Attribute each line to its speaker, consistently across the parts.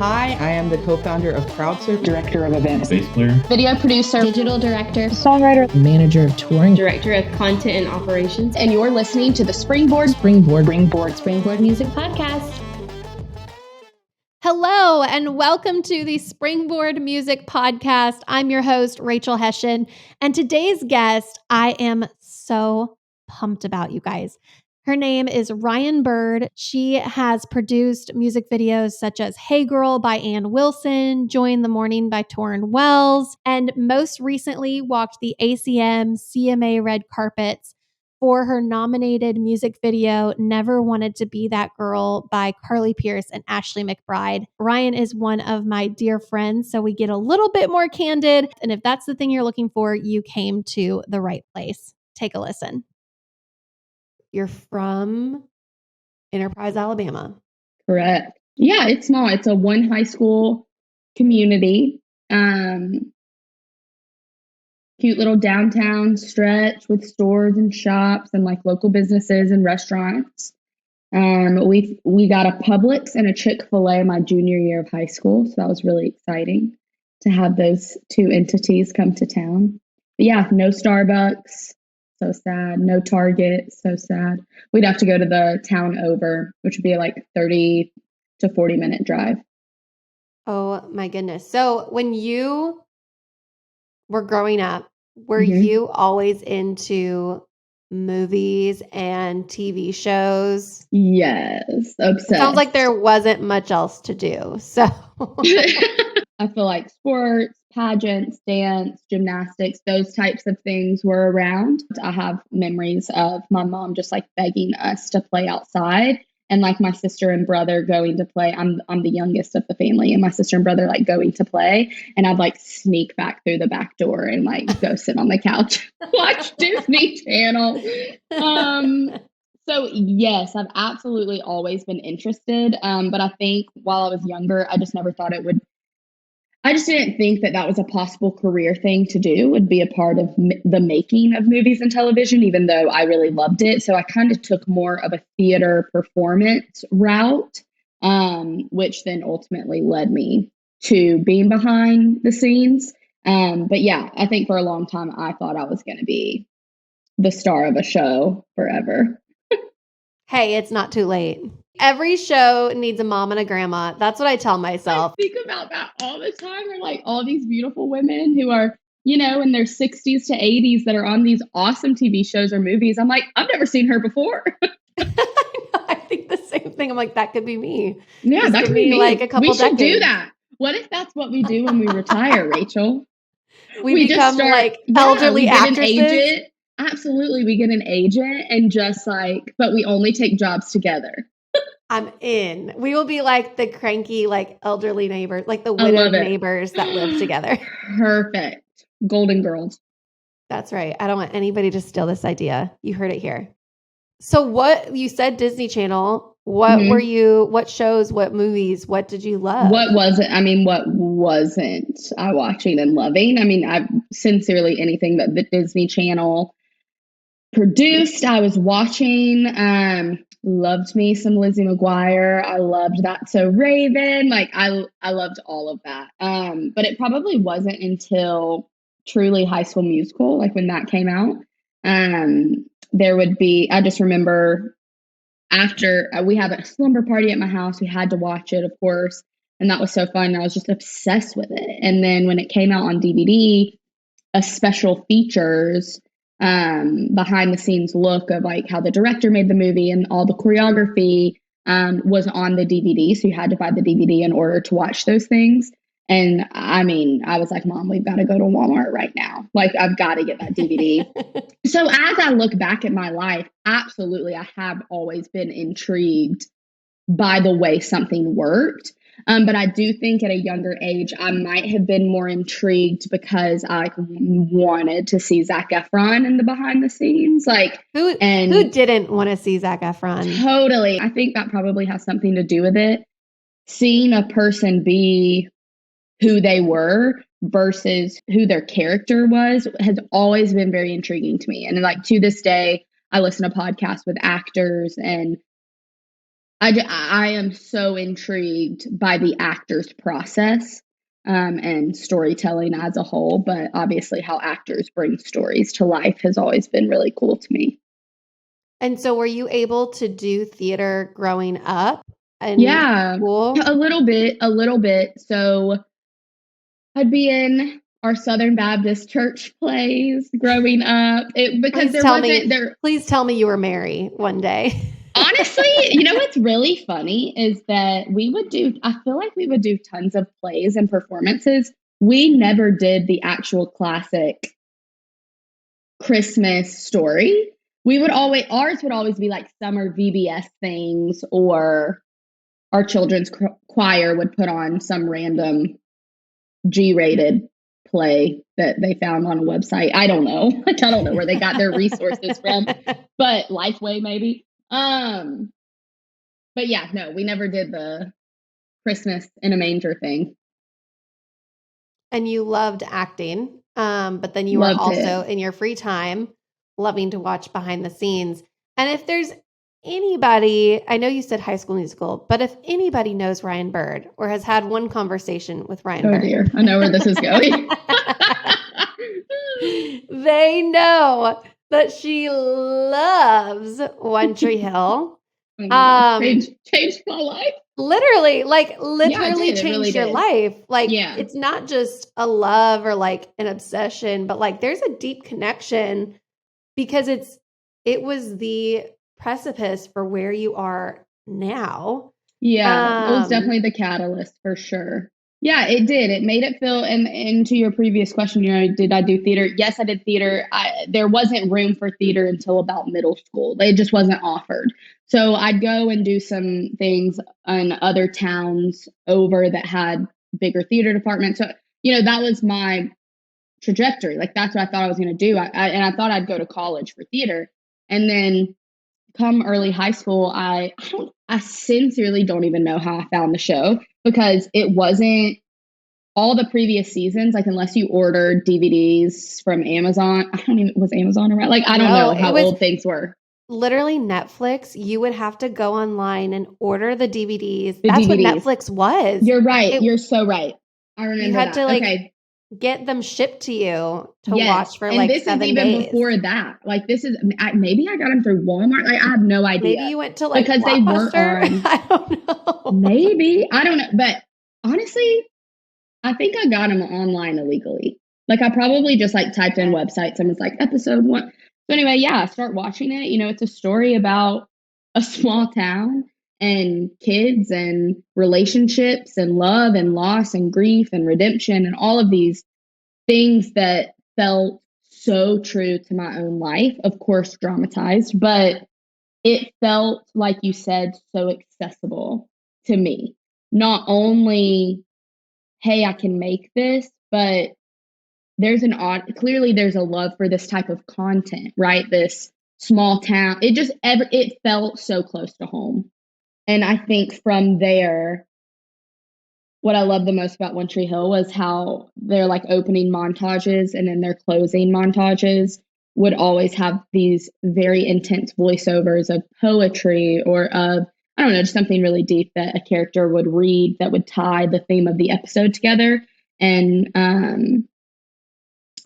Speaker 1: Hi, I am the co-founder of CrowdSurf,
Speaker 2: director of events,
Speaker 3: bass player,
Speaker 4: video producer,
Speaker 5: digital director,
Speaker 2: songwriter,
Speaker 6: manager of touring,
Speaker 5: director of content and operations.
Speaker 4: And you're listening to the Springboard
Speaker 5: Music Podcast.
Speaker 7: Hello, and welcome to the Springboard Music Podcast. I'm your host, Rachel Hession, and today's guest, I am so pumped about, you guys. Her name is Ryan Byrd. She has produced music videos such as Hey Girl by Ann Wilson, Join the Morning by Torrin Wells, and most recently walked the ACM CMA red carpets for her nominated music video, Never Wanted to Be That Girl by Carly Pearce and Ashley McBryde. Ryan is one of my dear friends, so we get a little bit more candid. And if that's the thing you're looking for, you came to the right place. Take a listen. You're from Enterprise, Alabama.
Speaker 4: Correct. Yeah, it's small. It's a one high school community. Cute little downtown stretch with stores and shops and like local businesses and restaurants. We got a Publix and a Chick-fil-A my junior year of high school, so that was really exciting to have those two entities come to town. But yeah, no Starbucks. So sad. No Target. So sad. We'd have to go to the town over, which would be like 30 to 40-minute drive.
Speaker 7: Oh my goodness. So when you were growing up, were you always into movies and TV shows?
Speaker 4: Yes. Obsessed.
Speaker 7: Sounds like there wasn't much else to do. So
Speaker 4: I feel like sports, pageants, dance, gymnastics, those types of things were around. I have memories of my mom just like begging us to play outside, and like my sister and brother going to play. I'm the youngest of the family, and my sister and brother like going to play, and I'd like sneak back through the back door and like go sit on the couch, watch Disney Channel. So yes, I've absolutely always been interested. But I think while I was younger, I just never thought I just didn't think that was a possible career thing to do, would be a part of the making of movies and television, even though I really loved it. So I kind of took more of a theater performance route, which then ultimately led me to being behind the scenes. But yeah, I think for a long time, I thought I was going to be the star of a show forever.
Speaker 7: Hey, it's not too late. Every show needs a mom and a grandma. That's what I tell myself.
Speaker 4: I think about that all the time. Or like all these beautiful women who are, in their 60s to 80s that are on these awesome TV shows or movies. I'm like, I've never seen her before.
Speaker 7: I think the same thing. I'm like, that could be me.
Speaker 4: Yeah, that could be me.
Speaker 7: Like a couple
Speaker 4: decades. We should do that. What if that's what we do when we retire, Rachel?
Speaker 7: We become like elderly actresses.
Speaker 4: Absolutely. We get an agent and just but we only take jobs together.
Speaker 7: I'm in. We will be like the cranky, like elderly neighbors, like the widowed neighbors that live together.
Speaker 4: Perfect. Golden Girls.
Speaker 7: That's right. I don't want anybody to steal this idea. You heard it here. So what you said, Disney Channel, what were you, what shows, what movies, what did you love?
Speaker 4: What wasn't I watching and loving? I mean, I sincerely anything that the Disney Channel produced, I was watching. Loved me some Lizzie McGuire. I loved that. So Raven, like I loved all of that. But it probably wasn't until truly High School Musical, like when that came out. There would be, I just remember after we had a slumber party at my house, we had to watch it, of course. And that was so fun. I was just obsessed with it. And then when it came out on DVD, a special features behind the scenes look of like how the director made the movie and all the choreography was on the DVD. So you had to buy the DVD in order to watch those things. And I mean, I was like, Mom, we've got to go to Walmart right now. Like, I've got to get that DVD. So as I look back at my life, absolutely, I have always been intrigued by the way something worked. But I do think at a younger age, I might have been more intrigued because I wanted to see Zac Efron in the behind the scenes. Like
Speaker 7: who didn't want to see Zac Efron?
Speaker 4: Totally. I think that probably has something to do with it. Seeing a person be who they were versus who their character was has always been very intriguing to me. And like to this day, I listen to podcasts with actors and I am so intrigued by the actor's process and storytelling as a whole, but obviously how actors bring stories to life has always been really cool to me.
Speaker 7: And so were you able to do theater growing up in
Speaker 4: Yeah,
Speaker 7: school?
Speaker 4: a little bit. So I'd be in our Southern Baptist church plays growing up because
Speaker 7: Please tell me you were Mary one day.
Speaker 4: Honestly, what's really funny is that I feel like we would do tons of plays and performances. We never did the actual classic Christmas story. Ours would always be like summer VBS things, or our children's choir would put on some random G-rated play that they found on a website. I don't know. I don't know where they got their resources from, but Lifeway maybe. But yeah, no, we never did the Christmas in a manger thing.
Speaker 7: And you loved acting, but then you were also in your free time loving to watch behind the scenes. And if there's anybody, I know you said High School Musical, but if anybody knows Ryan Byrd or has had one conversation with Ryan Byrd.
Speaker 4: Oh dear, I know where this is going.
Speaker 7: They know that she loves One Tree Hill.
Speaker 4: Changed my life.
Speaker 7: Literally
Speaker 4: Yeah,
Speaker 7: changed your life. It's not just a love or like an obsession, but like there's a deep connection because it was the precipice for where you are now.
Speaker 4: Yeah, it was definitely the catalyst for sure. Yeah, it did. It made it feel, and to your previous question, did I do theater? Yes, I did theater. There wasn't room for theater until about middle school. It just wasn't offered. So I'd go and do some things in other towns over that had bigger theater departments. So, that was my trajectory. Like, that's what I thought I was going to do. And I thought I'd go to college for theater. And then come early high school, I sincerely don't even know how I found the show, because it wasn't all the previous seasons. Like, unless you ordered DVDs from Amazon, was Amazon around? Like, I don't know how old things were.
Speaker 7: Literally Netflix, you would have to go online and order the DVDs. That's what Netflix was.
Speaker 4: You're right. You're so right. I remember
Speaker 7: you had
Speaker 4: that.
Speaker 7: to get them shipped to you to watch for like 7 days. And this is even
Speaker 4: before that. Like, this is, maybe I got them through Walmart. Like, I have no idea.
Speaker 7: Maybe you went to like
Speaker 4: because they weren't on.
Speaker 7: I don't know.
Speaker 4: Maybe. I don't know. But honestly, I think I got them online illegally. Like, I probably just like typed in websites and was like, episode 1. So anyway, yeah, I start watching it. It's a story about a small town and kids and relationships and love and loss and grief and redemption and all of these things that felt so true to my own life. Of course, dramatized, but it felt, like you said, so accessible to me. Not only, hey, I can make this, but clearly there's a love for this type of content, right? This small town. It felt so close to home. And I think from there, what I love the most about One Tree Hill was how their like opening montages and then their closing montages would always have these very intense voiceovers of poetry or of, I don't know, just something really deep that a character would read that would tie the theme of the episode together. And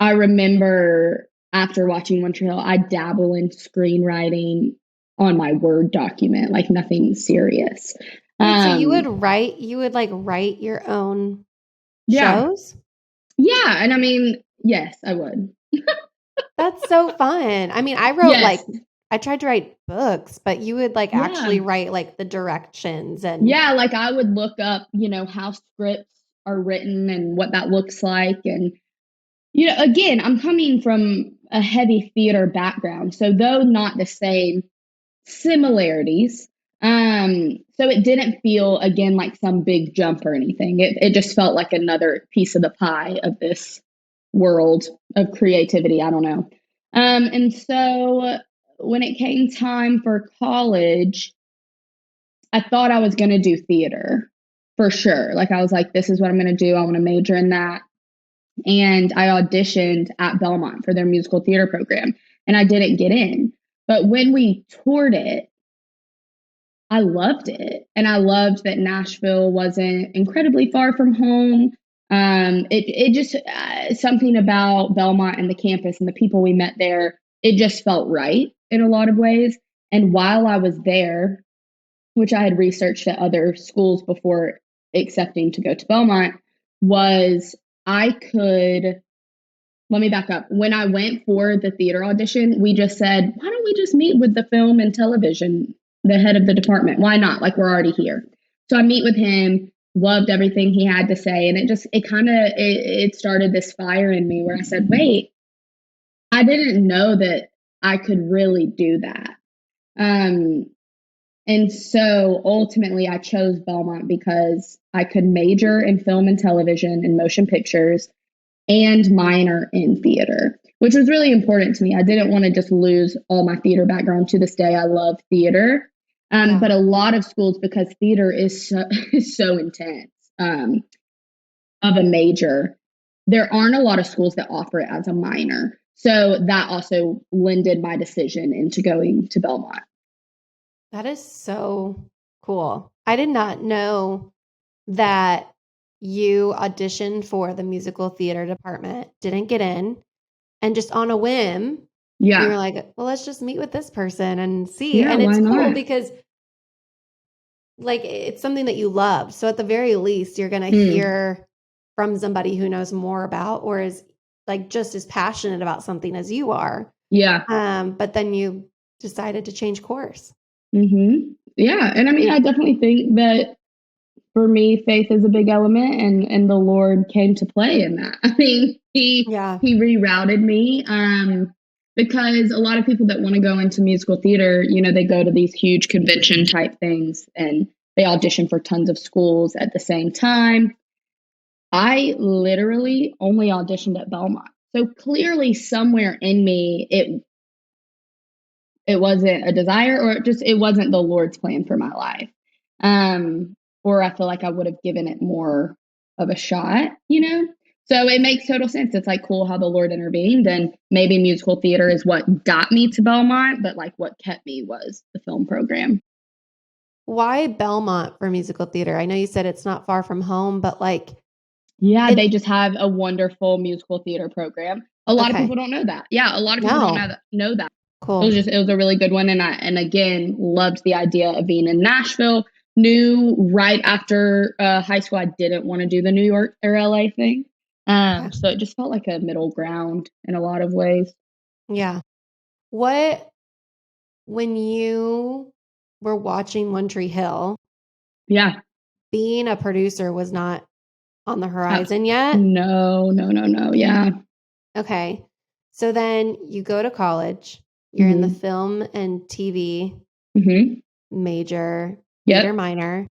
Speaker 4: I remember after watching One Tree Hill, I dabble in screenwriting on my Word document, like nothing serious.
Speaker 7: So you would write your own shows?
Speaker 4: Yeah. And I mean, yes, I would.
Speaker 7: That's so fun. I mean, I wrote I tried to write books, but you would actually write like the directions and
Speaker 4: like I would look up, how scripts are written and what that looks like. And, again, I'm coming from a heavy theater background. So though not the same, similarities. So it didn't feel, again, like some big jump or anything. It just felt like another piece of the pie of this world of creativity. I don't know. And so when it came time for college, I thought I was going to do theater for sure. Like, I was like, this is what I'm going to do. I want to major in that. And I auditioned at Belmont for their musical theater program, and I didn't get in. But when we toured it, I loved it. And I loved that Nashville wasn't incredibly far from home. It just, something about Belmont and the campus and the people we met there, it just felt right in a lot of ways. And while I was there, which I had researched at other schools before accepting to go to Belmont, was I could, let me back up. When I went for the theater audition, we just said, why don't we just meet with the film and television, the head of the department? Why not? Like, we're already here. So I meet with him, loved everything he had to say. And it started this fire in me where I said, wait, I didn't know that I could really do that. And so ultimately I chose Belmont because I could major in film and television and motion pictures and minor in theater, which was really important to me. I didn't want to just lose all my theater background. To this day, I love theater. But a lot of schools, because theater is so intense of a major, there aren't a lot of schools that offer it as a minor. So that also lended my decision into going to Belmont.
Speaker 7: That is so cool. I did not know that you auditioned for the musical theater department, didn't get in, and just on a whim, you were like, well, let's just meet with this person and see.
Speaker 4: Yeah,
Speaker 7: and it's
Speaker 4: why
Speaker 7: cool
Speaker 4: not?
Speaker 7: because like it's something that you love. So at the very least, you're going to hear from somebody who knows more about or is like just as passionate about something as you are.
Speaker 4: Yeah.
Speaker 7: But then you decided to change course.
Speaker 4: Mm-hmm. Yeah. And I mean, I definitely think that for me, faith is a big element, and the Lord came to play in that. I mean, he rerouted me, because a lot of people that want to go into musical theater, you know, they go to these huge convention type things and they audition for tons of schools at the same time. I literally only auditioned at Belmont. So clearly somewhere in me, it wasn't a desire, or it wasn't the Lord's plan for my life. Or I feel like I would have given it more of a shot, you know? So it makes total sense. It's like cool how the Lord intervened, and maybe musical theater is what got me to Belmont, but like what kept me was the film program.
Speaker 7: Why Belmont for musical theater? I know you said it's not far from home, but like,
Speaker 4: they just have a wonderful musical theater program. A lot of people don't know that. Yeah, a lot of people don't know that.
Speaker 7: Cool.
Speaker 4: It was a really good one, and again loved the idea of being in Nashville. Knew right after high school I didn't want to do the New York or LA thing, so it just felt like a middle ground in a lot of ways.
Speaker 7: Yeah. When you were watching One Tree Hill, being a producer was not on the horizon yet?
Speaker 4: No. Yeah.
Speaker 7: Okay. So then you go to college. You're in the film and TV major, theater minor.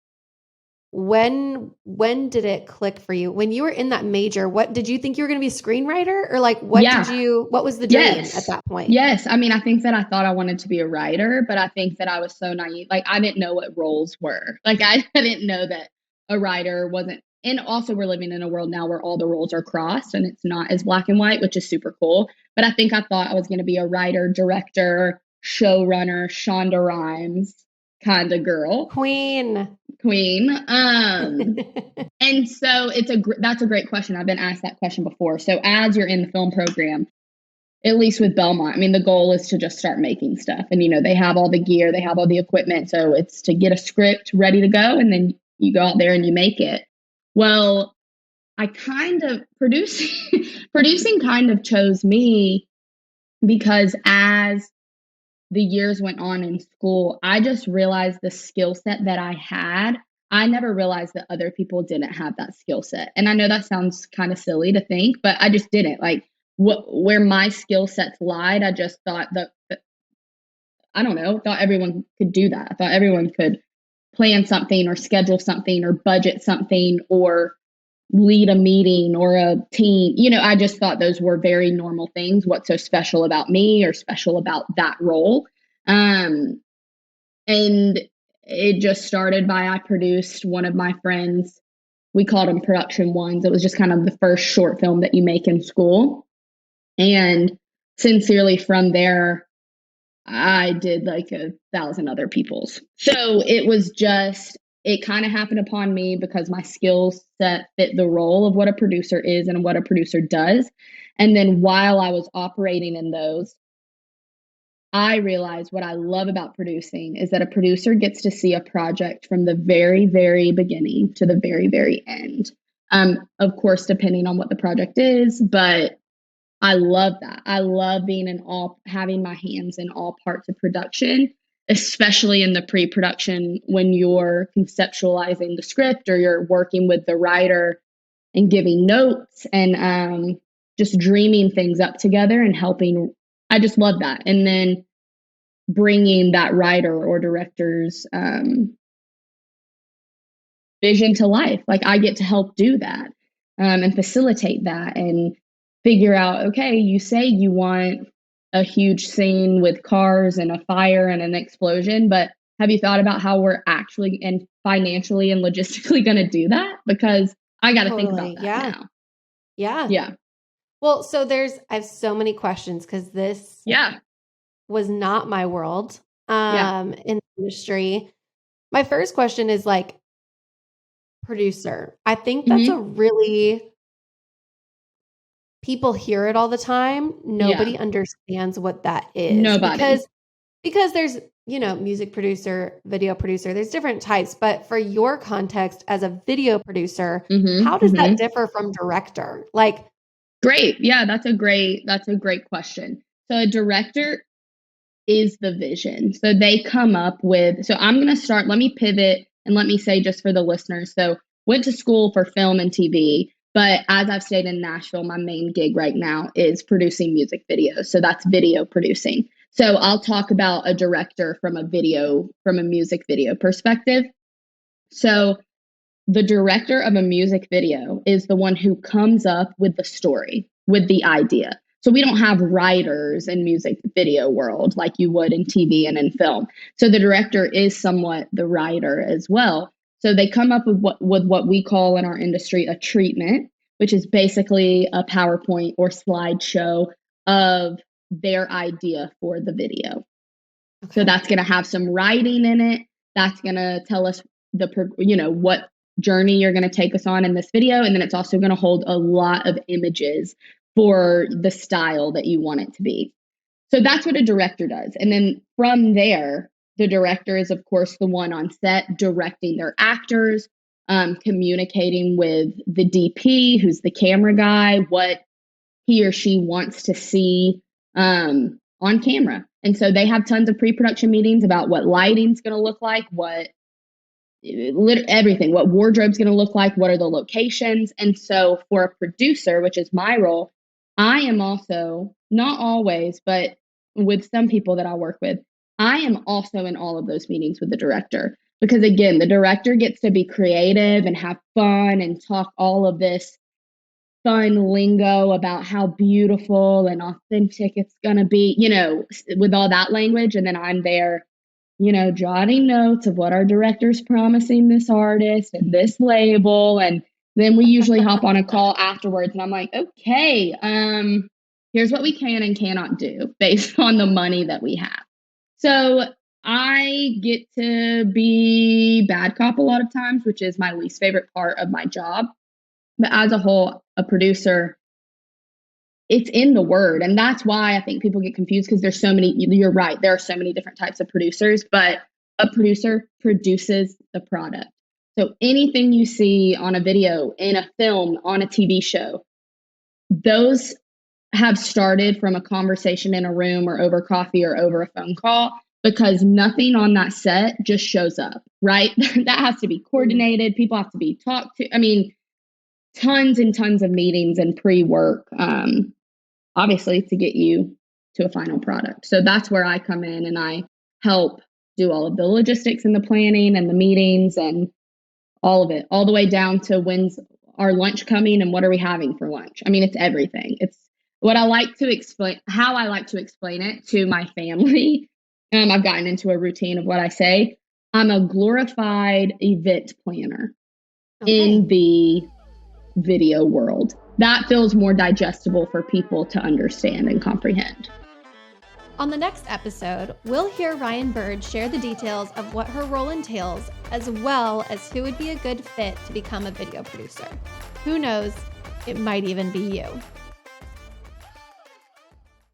Speaker 7: When did it click for you? When you were in that major, what did you think you were going to be a screenwriter, or like what was the dream at that point?
Speaker 4: Yes. I mean, I think that I thought I wanted to be a writer, but I think that I was so naive. Like, I didn't know what roles were. Like, I didn't know that a writer wasn't. And also, we're living in a world now where all the roles are crossed and it's not as black and white, which is super cool. But I think I thought I was going to be a writer, director, showrunner, Shonda Rhimes kind of girl.
Speaker 7: Queen.
Speaker 4: And so that's a great question. I've been asked that question before. So as you're in the film program, at least with Belmont, I mean, the goal is to just start making stuff. And, you know, they have all the gear, they have all the equipment. So it's to get a script ready to go, and then you go out there and you make it. Well, I kind of producing kind of chose me because as the years went on in school, I just realized the skill set that I had. I never realized that other people didn't have that skill set. And I know that sounds kind of silly to think, but I just didn't. Like, where my skill sets lied, I just thought that I don't know, thought everyone could do that. I thought everyone could plan something or schedule something or budget something or lead a meeting or a team. You know, I just thought those were very normal things. What's so special about me or special about that role? And it just started by, I produced one of my friends. We called them production ones. It was just kind of the first short film that you make in school. And sincerely from there, I did like 1,000 other people's. So it kind of happened upon me because my skill set fit the role of what a producer is and what a producer does. And then while I was operating in those, I realized what I love about producing is that a producer gets to see a project from the very, very beginning to the very, very end. Of course, depending on what the project is, but I love that. I love having my hands in all parts of production, especially in the pre-production when you're conceptualizing the script or you're working with the writer and giving notes and just dreaming things up together and helping. I just love that. And then bringing that writer or director's vision to life. Like I get to help do that and facilitate that and figure out, okay, you say you want a huge scene with cars and a fire and an explosion, but have you thought about how we're actually and financially and logistically going to do that? Because I got to think about that now.
Speaker 7: Yeah.
Speaker 4: Yeah.
Speaker 7: Well, so I have so many questions because this was not my world in the industry. My first question is like producer. I think that's a really, people hear it all the time. Nobody understands what that is.
Speaker 4: Nobody.
Speaker 7: Because there's, music producer, video producer, there's different types, but for your context as a video producer, how does that differ from director? Like,
Speaker 4: great. Yeah, that's a great question. So a director is the vision. So they come up with, so I'm going to start, let me pivot and let me say just for the listeners. So went to school for film and TV, but as I've stayed in Nashville, my main gig right now is producing music videos. So that's video producing. So I'll talk about a director from a music video perspective. So the director of a music video is the one who comes up with the story, with the idea. So we don't have writers in music video world like you would in TV and in film. So the director is somewhat the writer as well. So they come up with what we call in our industry a treatment, which is basically a PowerPoint or slideshow of their idea for the video. Okay. So that's going to have some writing in it. That's going to tell us what journey you're going to take us on in this video. And then it's also going to hold a lot of images for the style that you want it to be. So that's what a director does. And then from there, the director is, of course, the one on set directing their actors, communicating with the DP, who's the camera guy, what he or she wants to see on camera. And so they have tons of pre-production meetings about what lighting's going to look like, everything, what wardrobe's going to look like, what are the locations. And so for a producer, which is my role, I am also, not always, but with some people that I work with, I am also in all of those meetings with the director. Because again, the director gets to be creative and have fun and talk all of this fun lingo about how beautiful and authentic it's going to be, with all that language. And then I'm there, jotting notes of what our director's promising this artist and this label. And then we usually hop on a call afterwards and I'm like, okay, here's what we can and cannot do based on the money that we have. So I get to be bad cop a lot of times, which is my least favorite part of my job. But as a whole, a producer, it's in the word. And that's why I think people get confused because there's so many, you're right, there are so many different types of producers, but a producer produces the product. So anything you see on a video, in a film, on a TV show, those have started from a conversation in a room or over coffee or over a phone call because nothing on that set just shows up, right? That has to be coordinated. People have to be talked to. I mean, tons and tons of meetings and pre-work, obviously, to get you to a final product. So that's where I come in and I help do all of the logistics and the planning and the meetings and all of it, all the way down to when's our lunch coming and what are we having for lunch. I mean, it's everything. It's what I like to explain, how I like to explain it to my family. I've gotten into a routine of what I say. I'm a glorified event planner in the video world. That feels more digestible for people to understand and comprehend.
Speaker 7: On the next episode, we'll hear Ryan Byrd share the details of what her role entails, as well as who would be a good fit to become a video producer. Who knows? It might even be you.